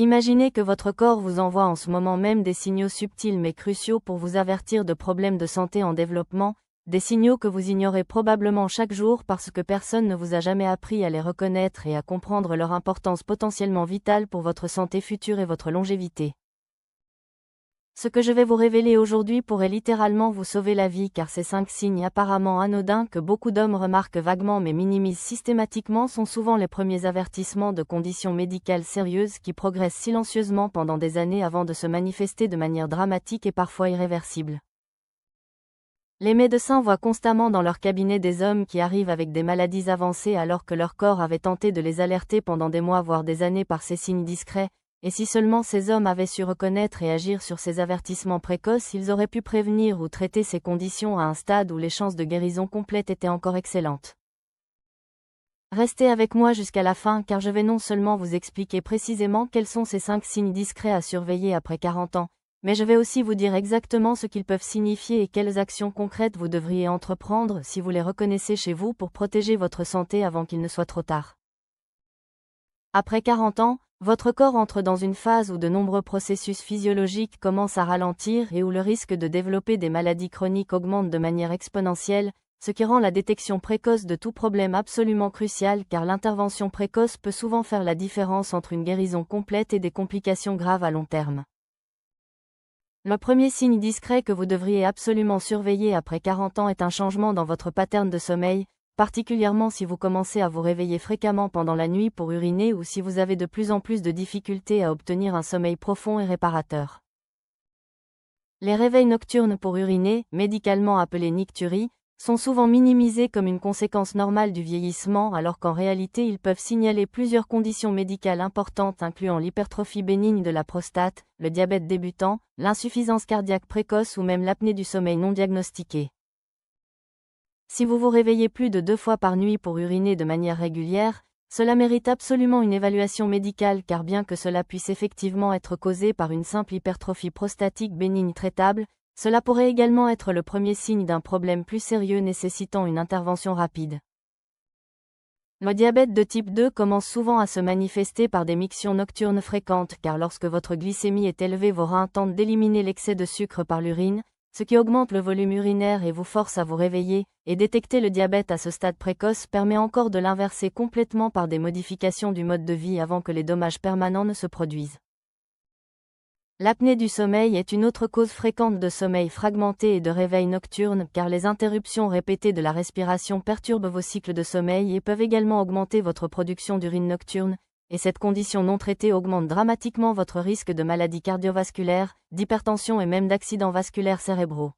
Imaginez que votre corps vous envoie en ce moment même des signaux subtils mais cruciaux pour vous avertir de problèmes de santé en développement, des signaux que vous ignorez probablement chaque jour parce que personne ne vous a jamais appris à les reconnaître et à comprendre leur importance potentiellement vitale pour votre santé future et votre longévité. Ce que je vais vous révéler aujourd'hui pourrait littéralement vous sauver la vie car ces 5 signes apparemment anodins que beaucoup d'hommes remarquent vaguement mais minimisent systématiquement sont souvent les premiers avertissements de conditions médicales sérieuses qui progressent silencieusement pendant des années avant de se manifester de manière dramatique et parfois irréversible. Les médecins voient constamment dans leur cabinet des hommes qui arrivent avec des maladies avancées alors que leur corps avait tenté de les alerter pendant des mois voire des années par ces signes discrets. Et si seulement ces hommes avaient su reconnaître et agir sur ces avertissements précoces, ils auraient pu prévenir ou traiter ces conditions à un stade où les chances de guérison complète étaient encore excellentes. Restez avec moi jusqu'à la fin car je vais non seulement vous expliquer précisément quels sont ces 5 signes discrets à surveiller après 40 ans, mais je vais aussi vous dire exactement ce qu'ils peuvent signifier et quelles actions concrètes vous devriez entreprendre si vous les reconnaissez chez vous pour protéger votre santé avant qu'il ne soit trop tard. Après 40 ans, votre corps entre dans une phase où de nombreux processus physiologiques commencent à ralentir et où le risque de développer des maladies chroniques augmente de manière exponentielle, ce qui rend la détection précoce de tout problème absolument crucial car l'intervention précoce peut souvent faire la différence entre une guérison complète et des complications graves à long terme. Le premier signe discret que vous devriez absolument surveiller après 40 ans est un changement dans votre pattern de sommeil, particulièrement si vous commencez à vous réveiller fréquemment pendant la nuit pour uriner ou si vous avez de plus en plus de difficultés à obtenir un sommeil profond et réparateur. Les réveils nocturnes pour uriner, médicalement appelés nicturies, sont souvent minimisés comme une conséquence normale du vieillissement alors qu'en réalité ils peuvent signaler plusieurs conditions médicales importantes incluant l'hypertrophie bénigne de la prostate, le diabète débutant, l'insuffisance cardiaque précoce ou même l'apnée du sommeil non diagnostiquée. Si vous vous réveillez plus de 2 fois par nuit pour uriner de manière régulière, cela mérite absolument une évaluation médicale car bien que cela puisse effectivement être causé par une simple hypertrophie prostatique bénigne traitable, cela pourrait également être le premier signe d'un problème plus sérieux nécessitant une intervention rapide. Le diabète de type 2 commence souvent à se manifester par des mictions nocturnes fréquentes car lorsque votre glycémie est élevée vos reins tentent d'éliminer l'excès de sucre par l'urine, ce qui augmente le volume urinaire et vous force à vous réveiller, et détecter le diabète à ce stade précoce permet encore de l'inverser complètement par des modifications du mode de vie avant que les dommages permanents ne se produisent. L'apnée du sommeil est une autre cause fréquente de sommeil fragmenté et de réveil nocturne car les interruptions répétées de la respiration perturbent vos cycles de sommeil et peuvent également augmenter votre production d'urine nocturne, et cette condition non traitée augmente dramatiquement votre risque de maladies cardiovasculaires, d'hypertension et même d'accidents vasculaires cérébraux.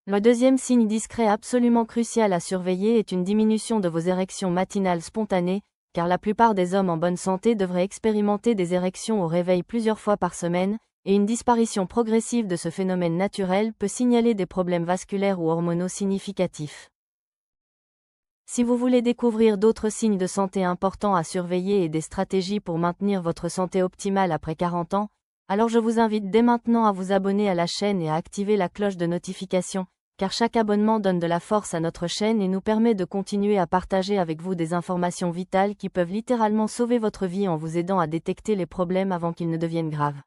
Le deuxième signe discret absolument crucial à surveiller est une diminution de vos érections matinales spontanées, car la plupart des hommes en bonne santé devraient expérimenter des érections au réveil plusieurs fois par semaine, et une disparition progressive de ce phénomène naturel peut signaler des problèmes vasculaires ou hormonaux significatifs. Si vous voulez découvrir d'autres signes de santé importants à surveiller et des stratégies pour maintenir votre santé optimale après 40 ans, alors je vous invite dès maintenant à vous abonner à la chaîne et à activer la cloche de notification, car chaque abonnement donne de la force à notre chaîne et nous permet de continuer à partager avec vous des informations vitales qui peuvent littéralement sauver votre vie en vous aidant à détecter les problèmes avant qu'ils ne deviennent graves.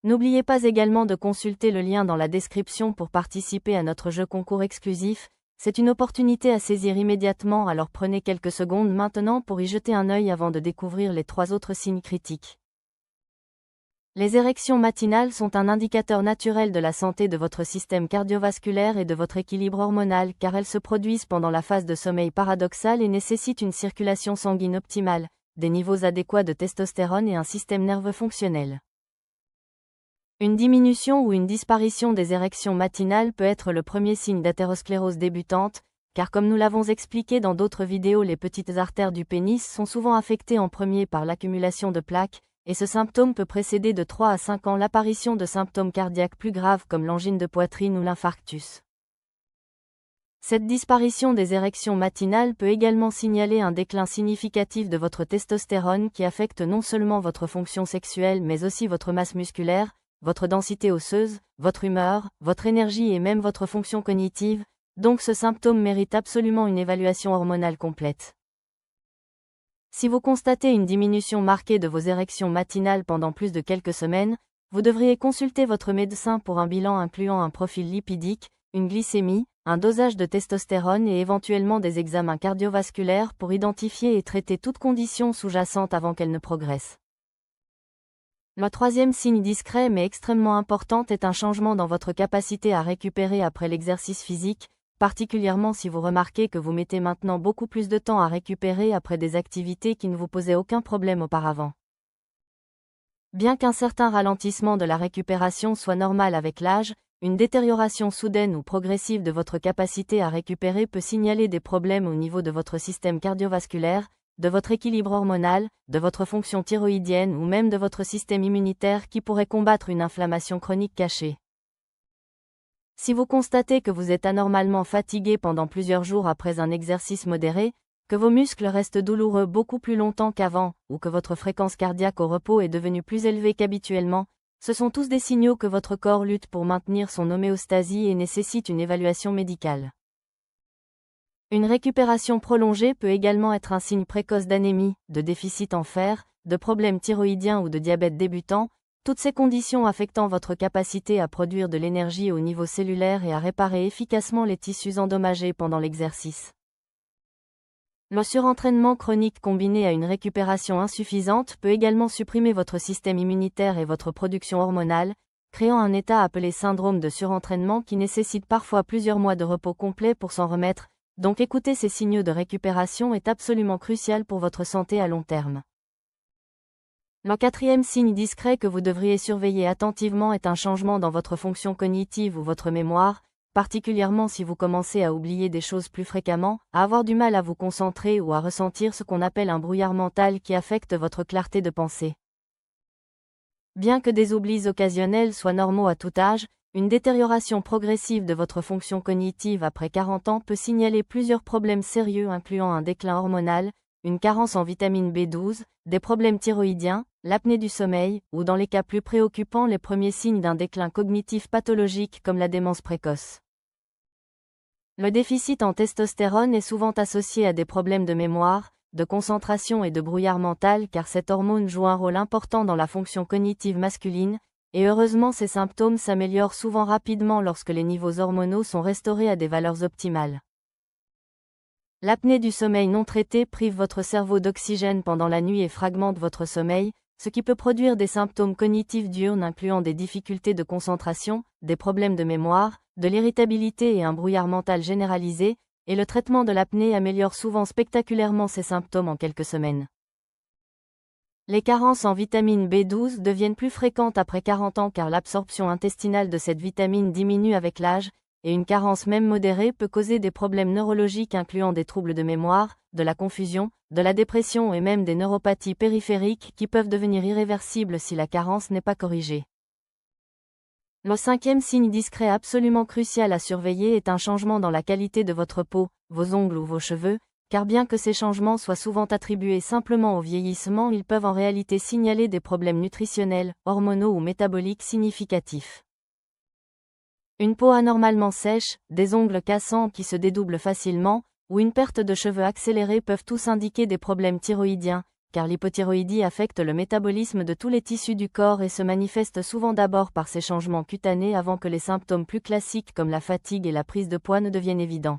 N'oubliez pas également de consulter le lien dans la description pour participer à notre jeu concours exclusif. C'est une opportunité à saisir immédiatement alors prenez quelques secondes maintenant pour y jeter un œil avant de découvrir les 3 autres signes critiques. Les érections matinales sont un indicateur naturel de la santé de votre système cardiovasculaire et de votre équilibre hormonal car elles se produisent pendant la phase de sommeil paradoxal et nécessitent une circulation sanguine optimale, des niveaux adéquats de testostérone et un système nerveux fonctionnel. Une diminution ou une disparition des érections matinales peut être le premier signe d'athérosclérose débutante, car comme nous l'avons expliqué dans d'autres vidéos, les petites artères du pénis sont souvent affectées en premier par l'accumulation de plaques, et ce symptôme peut précéder de 3 à 5 ans l'apparition de symptômes cardiaques plus graves comme l'angine de poitrine ou l'infarctus. Cette disparition des érections matinales peut également signaler un déclin significatif de votre testostérone qui affecte non seulement votre fonction sexuelle mais aussi votre masse musculaire, votre densité osseuse, votre humeur, votre énergie et même votre fonction cognitive, donc ce symptôme mérite absolument une évaluation hormonale complète. Si vous constatez une diminution marquée de vos érections matinales pendant plus de quelques semaines, vous devriez consulter votre médecin pour un bilan incluant un profil lipidique, une glycémie, un dosage de testostérone et éventuellement des examens cardiovasculaires pour identifier et traiter toute condition sous-jacente avant qu'elle ne progresse. Le troisième signe discret mais extrêmement important est un changement dans votre capacité à récupérer après l'exercice physique, particulièrement si vous remarquez que vous mettez maintenant beaucoup plus de temps à récupérer après des activités qui ne vous posaient aucun problème auparavant. Bien qu'un certain ralentissement de la récupération soit normal avec l'âge, une détérioration soudaine ou progressive de votre capacité à récupérer peut signaler des problèmes au niveau de votre système cardiovasculaire, de votre équilibre hormonal, de votre fonction thyroïdienne ou même de votre système immunitaire qui pourrait combattre une inflammation chronique cachée. Si vous constatez que vous êtes anormalement fatigué pendant plusieurs jours après un exercice modéré, que vos muscles restent douloureux beaucoup plus longtemps qu'avant, ou que votre fréquence cardiaque au repos est devenue plus élevée qu'habituellement, ce sont tous des signaux que votre corps lutte pour maintenir son homéostasie et nécessite une évaluation médicale. Une récupération prolongée peut également être un signe précoce d'anémie, de déficit en fer, de problèmes thyroïdiens ou de diabète débutant, toutes ces conditions affectant votre capacité à produire de l'énergie au niveau cellulaire et à réparer efficacement les tissus endommagés pendant l'exercice. Le surentraînement chronique combiné à une récupération insuffisante peut également supprimer votre système immunitaire et votre production hormonale, créant un état appelé syndrome de surentraînement qui nécessite parfois plusieurs mois de repos complet pour s'en remettre, donc écouter ces signaux de récupération est absolument crucial pour votre santé à long terme. Le quatrième signe discret que vous devriez surveiller attentivement est un changement dans votre fonction cognitive ou votre mémoire, particulièrement si vous commencez à oublier des choses plus fréquemment, à avoir du mal à vous concentrer ou à ressentir ce qu'on appelle un brouillard mental qui affecte votre clarté de pensée. Bien que des oublis occasionnels soient normaux à tout âge, une détérioration progressive de votre fonction cognitive après 40 ans peut signaler plusieurs problèmes sérieux incluant un déclin hormonal, une carence en vitamine B12, des problèmes thyroïdiens, l'apnée du sommeil, ou dans les cas plus préoccupants les premiers signes d'un déclin cognitif pathologique comme la démence précoce. Le déficit en testostérone est souvent associé à des problèmes de mémoire, de concentration et de brouillard mental car cette hormone joue un rôle important dans la fonction cognitive masculine, et heureusement ces symptômes s'améliorent souvent rapidement lorsque les niveaux hormonaux sont restaurés à des valeurs optimales. L'apnée du sommeil non traitée prive votre cerveau d'oxygène pendant la nuit et fragmente votre sommeil, ce qui peut produire des symptômes cognitifs diurnes incluant des difficultés de concentration, des problèmes de mémoire, de l'irritabilité et un brouillard mental généralisé, et le traitement de l'apnée améliore souvent spectaculairement ces symptômes en quelques semaines. Les carences en vitamine B12 deviennent plus fréquentes après 40 ans car l'absorption intestinale de cette vitamine diminue avec l'âge, et une carence même modérée peut causer des problèmes neurologiques incluant des troubles de mémoire, de la confusion, de la dépression et même des neuropathies périphériques qui peuvent devenir irréversibles si la carence n'est pas corrigée. Le cinquième signe discret absolument crucial à surveiller est un changement dans la qualité de votre peau, vos ongles ou vos cheveux, car bien que ces changements soient souvent attribués simplement au vieillissement, ils peuvent en réalité signaler des problèmes nutritionnels, hormonaux ou métaboliques significatifs. Une peau anormalement sèche, des ongles cassants qui se dédoublent facilement, ou une perte de cheveux accélérée peuvent tous indiquer des problèmes thyroïdiens, car l'hypothyroïdie affecte le métabolisme de tous les tissus du corps et se manifeste souvent d'abord par ces changements cutanés avant que les symptômes plus classiques comme la fatigue et la prise de poids ne deviennent évidents.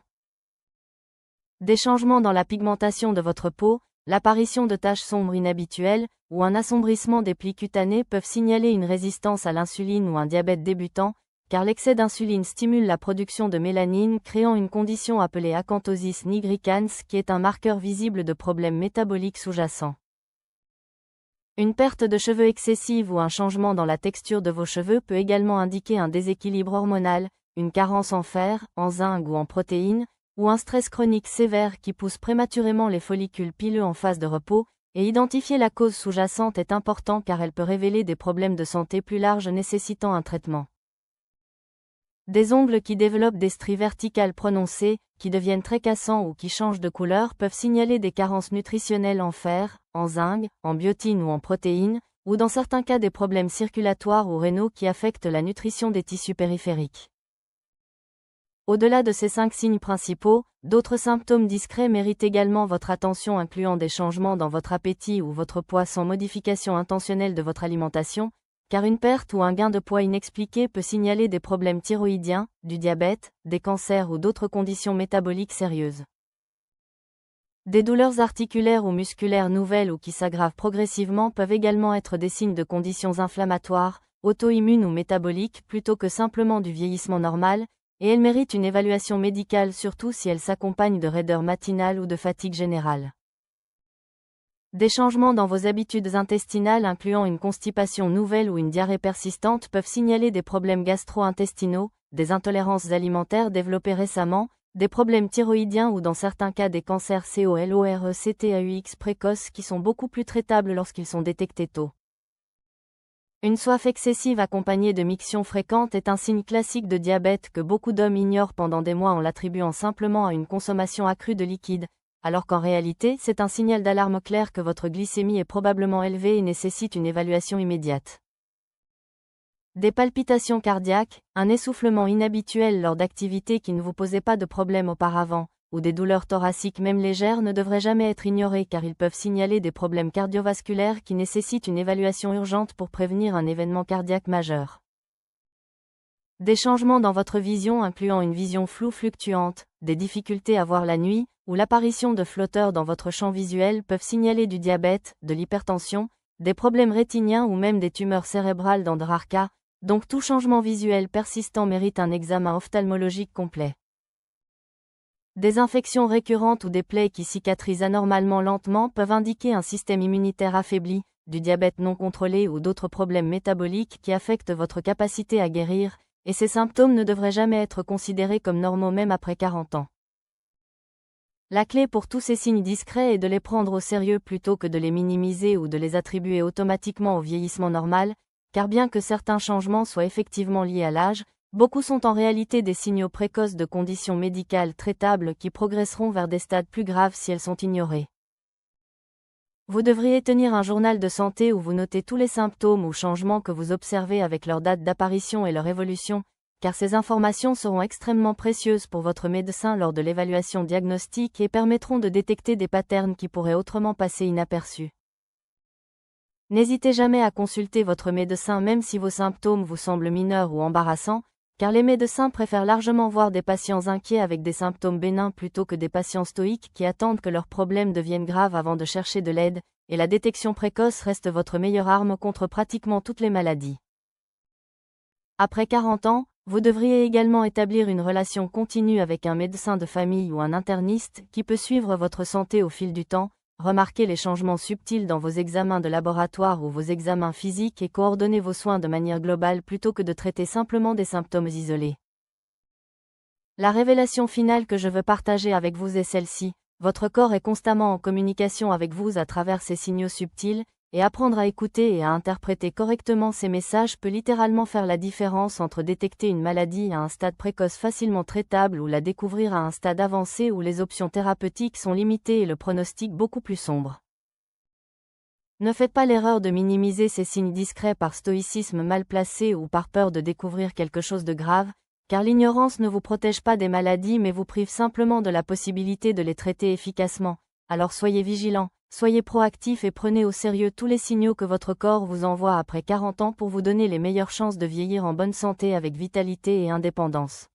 Des changements dans la pigmentation de votre peau, l'apparition de taches sombres inhabituelles, ou un assombrissement des plis cutanés peuvent signaler une résistance à l'insuline ou un diabète débutant, car l'excès d'insuline stimule la production de mélanine créant une condition appelée acanthosis nigricans qui est un marqueur visible de problèmes métaboliques sous-jacents. Une perte de cheveux excessive ou un changement dans la texture de vos cheveux peut également indiquer un déséquilibre hormonal, une carence en fer, en zinc ou en protéines, ou un stress chronique sévère qui pousse prématurément les follicules pileux en phase de repos, et identifier la cause sous-jacente est important car elle peut révéler des problèmes de santé plus larges nécessitant un traitement. Des ongles qui développent des stries verticales prononcées, qui deviennent très cassants ou qui changent de couleur peuvent signaler des carences nutritionnelles en fer, en zinc, en biotine ou en protéines, ou dans certains cas des problèmes circulatoires ou rénaux qui affectent la nutrition des tissus périphériques. Au-delà de ces 5 signes principaux, d'autres symptômes discrets méritent également votre attention, incluant des changements dans votre appétit ou votre poids sans modification intentionnelle de votre alimentation, car une perte ou un gain de poids inexpliqué peut signaler des problèmes thyroïdiens, du diabète, des cancers ou d'autres conditions métaboliques sérieuses. Des douleurs articulaires ou musculaires nouvelles ou qui s'aggravent progressivement peuvent également être des signes de conditions inflammatoires, auto-immunes ou métaboliques plutôt que simplement du vieillissement normal, et elles méritent une évaluation médicale surtout si elles s'accompagnent de raideur matinale ou de fatigue générale. Des changements dans vos habitudes intestinales incluant une constipation nouvelle ou une diarrhée persistante peuvent signaler des problèmes gastro-intestinaux, des intolérances alimentaires développées récemment, des problèmes thyroïdiens ou dans certains cas des cancers colorectaux précoces qui sont beaucoup plus traitables lorsqu'ils sont détectés tôt. Une soif excessive accompagnée de mictions fréquentes est un signe classique de diabète que beaucoup d'hommes ignorent pendant des mois en l'attribuant simplement à une consommation accrue de liquide, alors qu'en réalité c'est un signal d'alarme clair que votre glycémie est probablement élevée et nécessite une évaluation immédiate. Des palpitations cardiaques, un essoufflement inhabituel lors d'activités qui ne vous posaient pas de problème auparavant, ou des douleurs thoraciques même légères ne devraient jamais être ignorés car ils peuvent signaler des problèmes cardiovasculaires qui nécessitent une évaluation urgente pour prévenir un événement cardiaque majeur. Des changements dans votre vision incluant une vision floue fluctuante, des difficultés à voir la nuit, ou l'apparition de flotteurs dans votre champ visuel peuvent signaler du diabète, de l'hypertension, des problèmes rétiniens ou même des tumeurs cérébrales dans de rares cas, donc tout changement visuel persistant mérite un examen ophtalmologique complet. Des infections récurrentes ou des plaies qui cicatrisent anormalement lentement peuvent indiquer un système immunitaire affaibli, du diabète non contrôlé ou d'autres problèmes métaboliques qui affectent votre capacité à guérir, et ces symptômes ne devraient jamais être considérés comme normaux même après 40 ans. La clé pour tous ces signes discrets est de les prendre au sérieux plutôt que de les minimiser ou de les attribuer automatiquement au vieillissement normal, car bien que certains changements soient effectivement liés à l'âge, beaucoup sont en réalité des signaux précoces de conditions médicales traitables qui progresseront vers des stades plus graves si elles sont ignorées. Vous devriez tenir un journal de santé où vous notez tous les symptômes ou changements que vous observez avec leur date d'apparition et leur évolution, car ces informations seront extrêmement précieuses pour votre médecin lors de l'évaluation diagnostique et permettront de détecter des patterns qui pourraient autrement passer inaperçus. N'hésitez jamais à consulter votre médecin même si vos symptômes vous semblent mineurs ou embarrassants, car les médecins préfèrent largement voir des patients inquiets avec des symptômes bénins plutôt que des patients stoïques qui attendent que leurs problèmes deviennent graves avant de chercher de l'aide, et la détection précoce reste votre meilleure arme contre pratiquement toutes les maladies. Après 40 ans, vous devriez également établir une relation continue avec un médecin de famille ou un interniste qui peut suivre votre santé au fil du temps, remarquer les changements subtils dans vos examens de laboratoire ou vos examens physiques et coordonner vos soins de manière globale plutôt que de traiter simplement des symptômes isolés. La révélation finale que je veux partager avec vous est celle-ci: votre corps est constamment en communication avec vous à travers ces signaux subtils, et apprendre à écouter et à interpréter correctement ces messages peut littéralement faire la différence entre détecter une maladie à un stade précoce facilement traitable ou la découvrir à un stade avancé où les options thérapeutiques sont limitées et le pronostic beaucoup plus sombre. Ne faites pas l'erreur de minimiser ces signes discrets par stoïcisme mal placé ou par peur de découvrir quelque chose de grave, car l'ignorance ne vous protège pas des maladies mais vous prive simplement de la possibilité de les traiter efficacement. Alors soyez vigilants. Soyez proactifs et prenez au sérieux tous les signaux que votre corps vous envoie après 40 ans pour vous donner les meilleures chances de vieillir en bonne santé avec vitalité et indépendance.